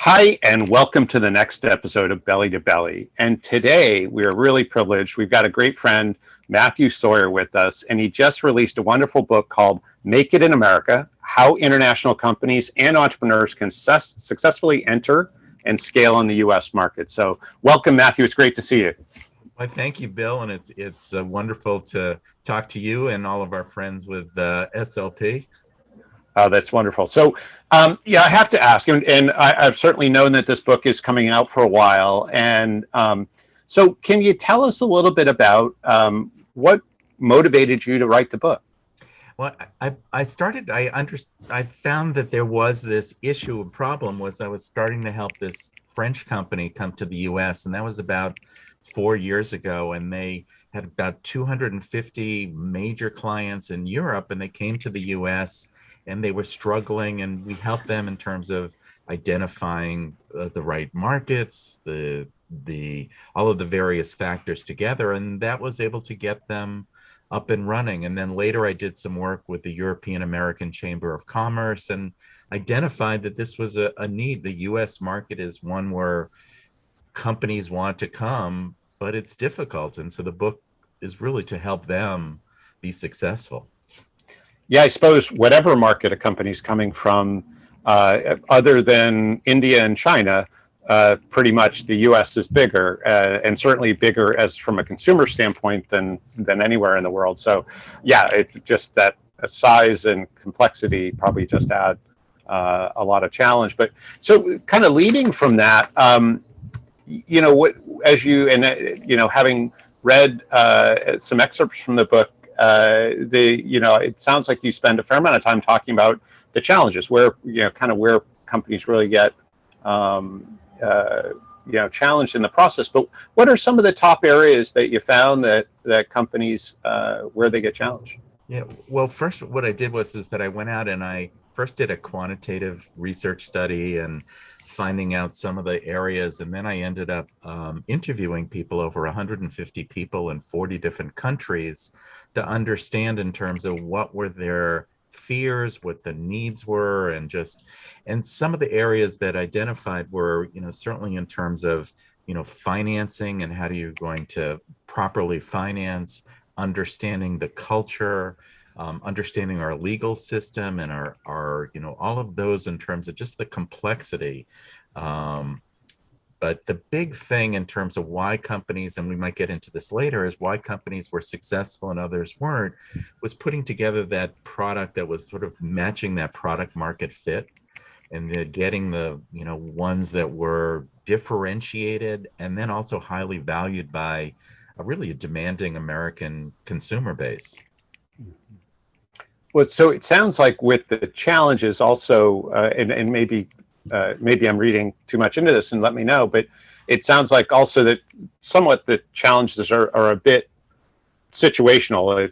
Hi, and welcome to the next episode of Belly to Belly. And today we are really privileged. We've got a great friend, Matthew Sawyer, with us, and he just released a wonderful book called Make It in America: How International Companies and Entrepreneurs Can Successfully Enter and Scale in the U.S. Market. So welcome, Matthew. It's great to see you. Well, thank you, Bill, and it's wonderful to talk to you and all of our friends with SLP. Oh, that's wonderful. So, yeah, I have to ask, and I've certainly known that this book is coming out for a while. And so, can you tell us a little bit about what motivated you to write the book? Well, I found that there was this issue, a problem was I was starting to help this French company come to the US, and that was about 4 years ago. And they had about 250 major clients in Europe, and they came to the US and they were struggling, and we helped them in terms of identifying the right markets, the all of the various factors together, and that was able to get them up and running. And then later I did some work with the European American Chamber of Commerce and identified that this was a need. The US market is one where companies want to come, but it's difficult. And so the book is really to help them be successful. Yeah, I suppose whatever market a company's coming from, other than India and China, pretty much the U.S. is bigger, and certainly bigger as from a consumer standpoint than anywhere in the world. So, yeah, it just that size and complexity probably just add a lot of challenge. But so, kind of leading from that, what as you and having read some excerpts from the book, it sounds like you spend a fair amount of time talking about the challenges where kind of where companies really get challenged in the process. But what are some of the top areas that you found that companies where they get challenged? Yeah, well, first, what I did is that I went out and I first did a quantitative research study and finding out some of the areas, and then I ended up interviewing people, over 150 people in 40 different countries, to understand in terms of what were their fears, what the needs were, and some of the areas that identified were, certainly in terms of, financing and how are you going to properly finance, understanding the culture, understanding our legal system and our all of those in terms of just the complexity. But the big thing in terms of why companies, and we might get into this later, is why companies were successful and others weren't, was putting together that product that was sort of matching that product market fit, and getting the ones that were differentiated and then also highly valued by a demanding American consumer base. Well, so it sounds like with the challenges also, and maybe I'm reading too much into this, and let me know, but it sounds like also that somewhat the challenges are a bit situational.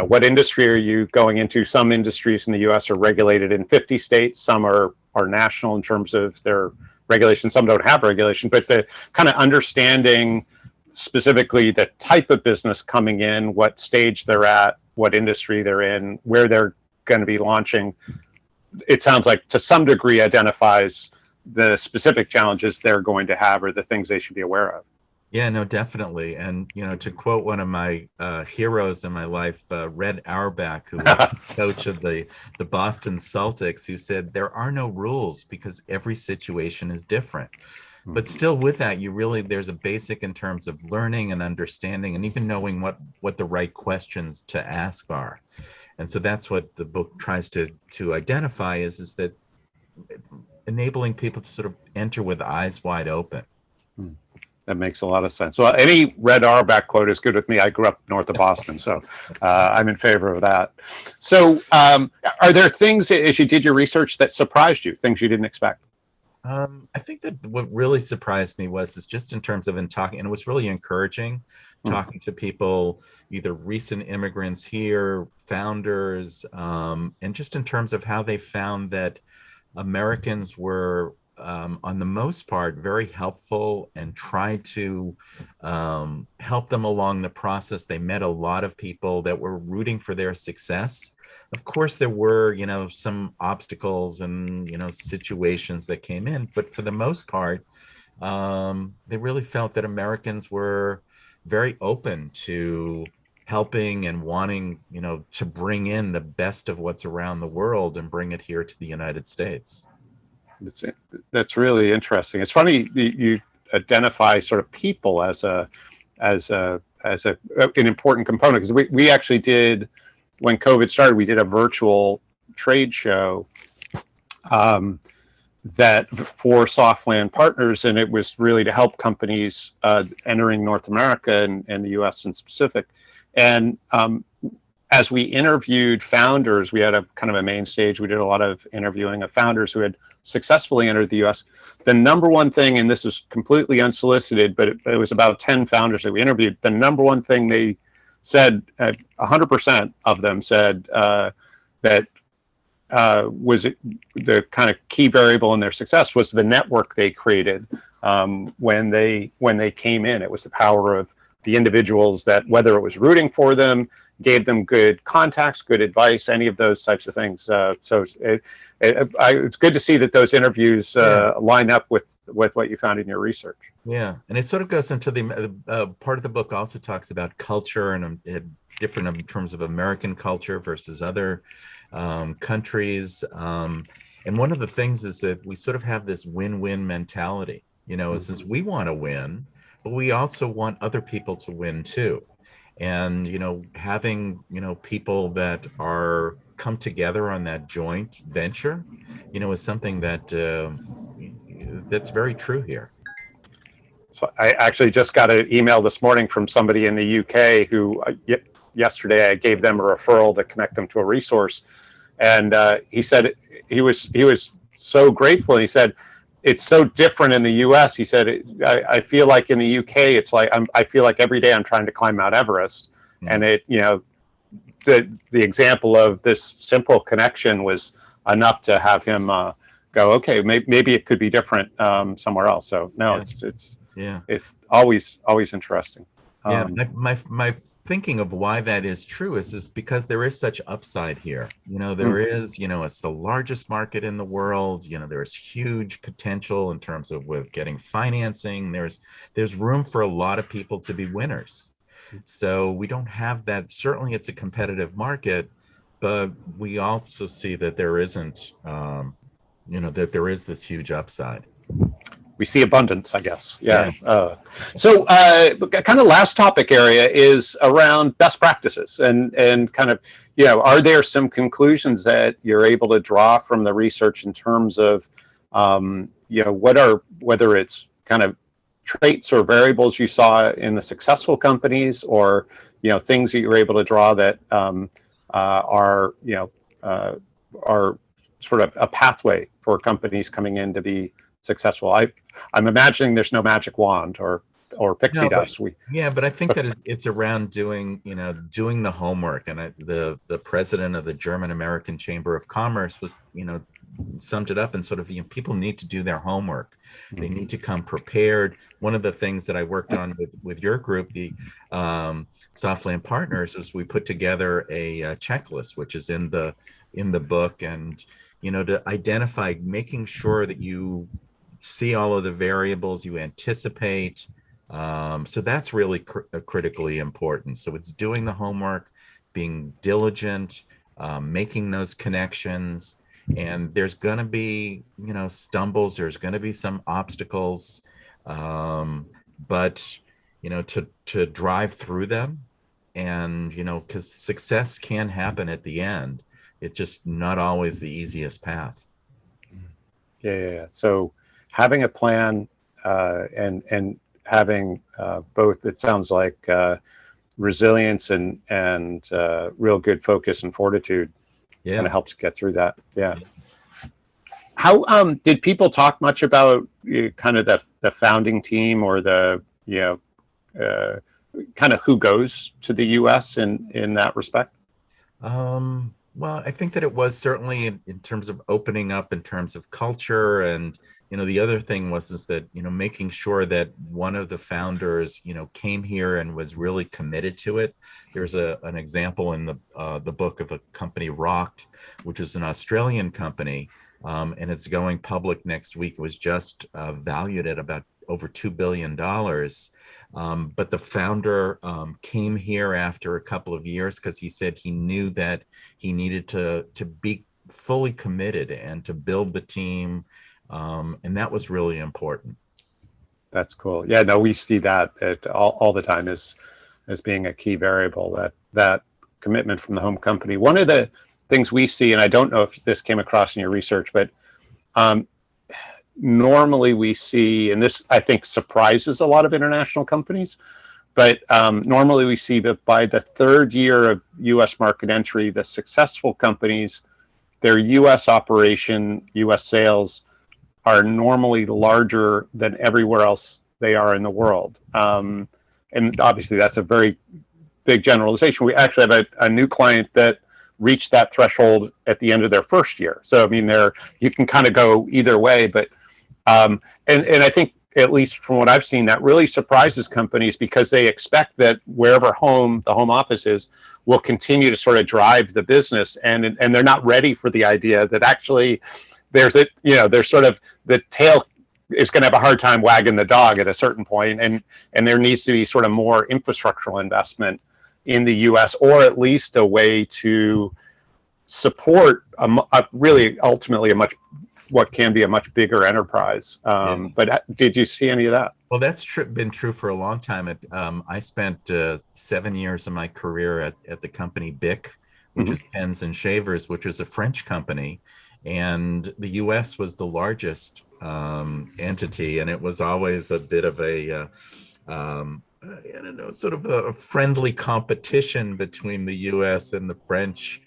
What industry are you going into? Some industries in the U.S. are regulated in 50 states. Some are national in terms of their regulation. Some don't have regulation, but the kind of understanding specifically the type of business coming in, what stage they're at, what industry they're in, where they're going to be launching, it sounds like to some degree identifies the specific challenges they're going to have or the things they should be aware of. Yeah, no, definitely. And, to quote one of my heroes in my life, Red Auerbach, who was the coach of the Boston Celtics, who said, there are no rules because every situation is different. But still with that, there's a basic in terms of learning and understanding and even knowing what the right questions to ask are. And so that's what the book tries to identify is that enabling people to sort of enter with eyes wide open. That makes a lot of sense. Well, any Red Auerbach quote is good with me. I grew up north of Boston, so I'm in favor of that. So are there things as you did your research that surprised you, things you didn't expect? I think that what really surprised me is just in terms of talking, and it was really encouraging talking to people, either recent immigrants here, founders, and just in terms of how they found that Americans were on the most part, very helpful and tried to help them along the process. They met a lot of people that were rooting for their success. Of course, there were, some obstacles and, situations that came in, but for the most part, they really felt that Americans were very open to helping and wanting, to bring in the best of what's around the world and bring it here to the United States. That's that's really interesting. It's funny you identify sort of people as an important component, because we actually did, when COVID started, we did a virtual trade show that for Softland partners, and it was really to help companies entering North America and the U.S. in specific. And as we interviewed founders, we had a kind of a main stage. We did a lot of interviewing of founders who had successfully entered the U.S. The number one thing, and this is completely unsolicited, but it was about 10 founders that we interviewed. The number one thing they said, 100% of them said that was the kind of key variable in their success was the network they created when they came in. It was the power of the individuals that, whether it was rooting for them, gave them good contacts, good advice, any of those types of things. So it's good to see that those interviews line up with what you found in your research. Yeah, and it sort of goes into the part of the book also talks about culture and different in terms of American culture versus other countries. And one of the things is that we sort of have this win-win mentality, since we want to win, but we also want other people to win too. And, having, people that are come together on that joint venture, is something that that's very true here. So I actually just got an email this morning from somebody in the UK who yesterday I gave them a referral to connect them to a resource. And he said he was so grateful. He said, it's so different in the U.S. He said, I feel like in the U.K. it's like I feel like every day I'm trying to climb Mount Everest, and the example of this simple connection was enough to have him go, okay, maybe it could be different somewhere else. So no, it's always interesting. My thinking of why that is true is because there is such upside here. There is, it's the largest market in the world. There is huge potential in terms of with getting financing. There's room for a lot of people to be winners. So we don't have that. Certainly it's a competitive market, but we also see that there isn't, that there is this huge upside. We see abundance, I guess. Yeah. So kind of last topic area is around best practices and kind of, are there some conclusions that you're able to draw from the research in terms of, whether it's kind of traits or variables you saw in the successful companies, or, things that you're able to draw that are sort of a pathway for companies coming in to be successful. I'm imagining there's no magic wand or pixie dust. But I think that it's around doing the homework. And the president of the German American Chamber of Commerce was, summed it up and sort of, people need to do their homework. They need to come prepared. One of the things that I worked on with your group, the Softland Partners, was we put together a checklist, which is in the book, and to identify, making sure that you see all of the variables, you anticipate. So that's really critically important. So it's doing the homework, being diligent, making those connections. And there's going to be, stumbles, there's going to be some obstacles, but, to drive through them, and, because success can happen at the end. It's just not always the easiest path. Yeah. So having a plan and having both, it sounds like resilience and real good focus and fortitude kind of helps get through that. Yeah. How did people talk much about kind of the founding team, or the kind of who goes to the U.S. in that respect? Well, I think that it was certainly in terms of opening up, in terms of culture, and the other thing is that, making sure that one of the founders, came here and was really committed to it. There's an example in the book of a company, Rocked, which is an Australian company, and it's going public next week. It was just valued at about over $2 billion. But the founder came here after a couple of years because he said he knew that he needed to be fully committed and to build the team. And that was really important. That's cool. Yeah, no, we see that all the time as being a key variable, that commitment from the home company. One of the things we see, and I don't know if this came across in your research, but normally we see, and this I think surprises a lot of international companies, but normally we see that by the third year of U.S. market entry, the successful companies, their U.S. operation, U.S. sales are normally larger than everywhere else they are in the world. And obviously that's a very big generalization. We actually have a new client that reached that threshold at the end of their first year. So, I mean, you can kind of go either way, but, and I think, at least from what I've seen, that really surprises companies because they expect that wherever the home office is, will continue to sort of drive the business, and they're not ready for the idea that actually there's sort of the tail is going to have a hard time wagging the dog at a certain point, and there needs to be sort of more infrastructural investment in the U.S., or at least a way to support really ultimately what can be a much bigger enterprise. But did you see any of that? Well, that's been true for a long time. I spent 7 years of my career at the company BIC, which is Pens and Shavers, which is a French company. And the U.S. was the largest entity, and it was always a bit of a, I don't know, sort of a friendly competition between the U.S. and the French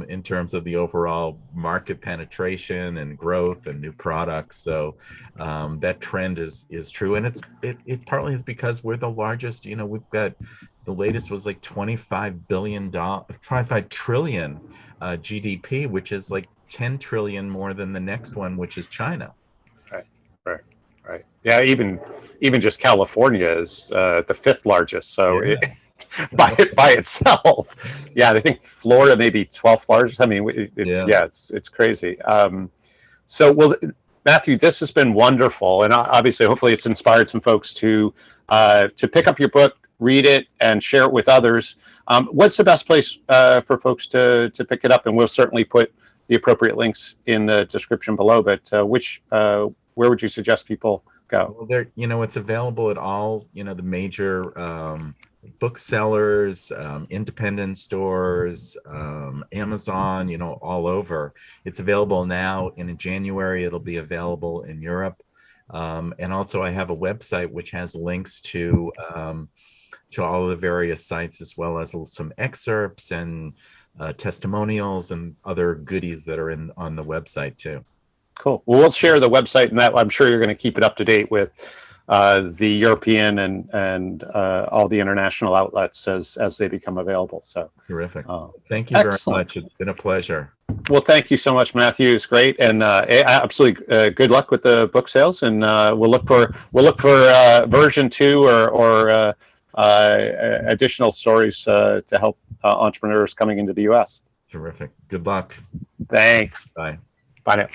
in terms of the overall market penetration and growth and new products. So that trend is true, and it partly is because we're the largest. We've got the latest was like $25 trillion GDP, which is like 10 trillion more than the next one, which is China. Right. Yeah, even just California is the fifth largest. So by itself, I think Florida maybe 12th largest. I mean, it's crazy. So, well, Matthew, this has been wonderful, and obviously, hopefully, it's inspired some folks to pick up your book, read it, and share it with others. What's the best place for folks to pick it up? And we'll certainly put the appropriate links in the description below. But where would you suggest people go? Well, there, it's available at all, the major booksellers, independent stores, Amazon, all over. It's available now. In January, it'll be available in Europe. And also I have a website which has links to all of the various sites, as well as some excerpts and testimonials and other goodies that are on the website too. Cool. Well, we'll share the website, and that I'm sure you're going to keep it up to date with the European and all the international outlets as they become available. So terrific. Thank you very much. It's been a pleasure. Well, thank you so much, Matthew. It's great, and absolutely good luck with the book sales. And we'll look for version 2 or additional stories to help entrepreneurs coming into the U.S. Terrific. Good luck. Thanks. Bye. Bye now.